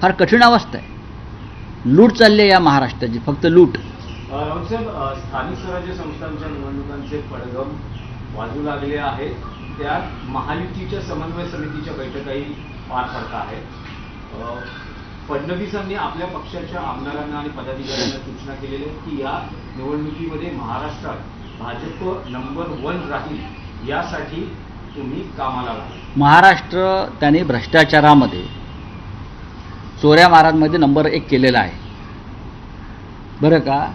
फार कठीण अवस्था आहे. लूट चालली आहे या महाराष्ट्राची, फक्त लूट. राऊत साहेब, स्थानिक स्वराज्य संस्थांच्या निवडणुकांचे पडघम वाजू लागले आहेत. त्यात महायुतीच्या समन्वय समितीच्या बैठकाही पार पडत आहेत. फडणवीसांनी आपल्या पक्षाच्या आमदारांना आणि पदाधिकाऱ्यांना सूचना केलेली आहे की या निवडणुकीमध्ये महाराष्ट्रात भाजप नंबर 1 राहील, यासाठी तुम्ही कामाला लागला. महाराष्ट्र त्यांनी भ्रष्टाचारामध्ये, चोऱ्या मारांमध्ये नंबर 1 केलेला आहे, बरं का.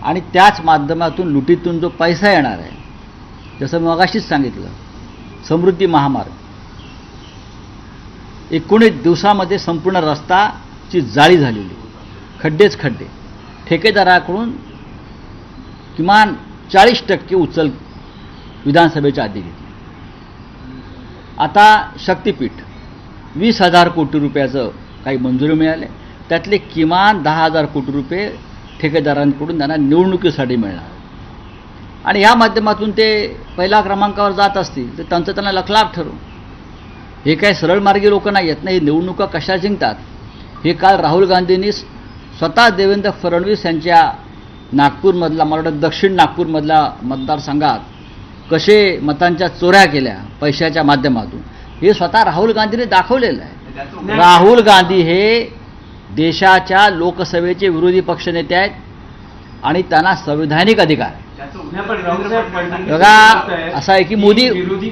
आणि त्याच माध्यमातून लुटीतून जो पैसा येणार आहे, जसं मी मगाशीच सांगितलं, समृद्धी महामार्ग 19 दिवसामध्ये संपूर्ण रस्ताची जाळी झालेली, खड्डेच खड्डे. ठेकेदाराकडून किमान 40% उचल विधानसभेच्या आधी घेतली. आता शक्तिपीठ 20,000 कोटी रुपयाचं काही मंजुरी मिळाले, त्यातले किमान 10,000 कोटी रुपये ठेकेदारांकडून त्यांना निवडणुकीसाठी मिळणार. आणि या माध्यमातून ते पहिल्या क्रमांकावर जात असतील तर त्यांचं त्यांना लखलाभ ठरू. हे काय सरळ मार्गी लोक नाही आहेत ना. हे निवडणुका कशा जिंकतात हे काल राहुल गांधींनी स्वतः देवेंद्र फडणवीस यांच्या नागपूरमधला, मला वाटतं दक्षिण नागपूरमधल्या मतदारसंघात कसे मतांच्या चोऱ्या केल्या पैशाच्या माध्यमातून, हे स्वतः राहुल गांधींनी दाखवलेलं आहे. राहुल गांधी हे देशाच्या लोकसभेचे विरोधी पक्षनेते आहेत आणि त्यांना संवैधानिक अधिकार आहे. बघा, बघा, असं आहे की मोदी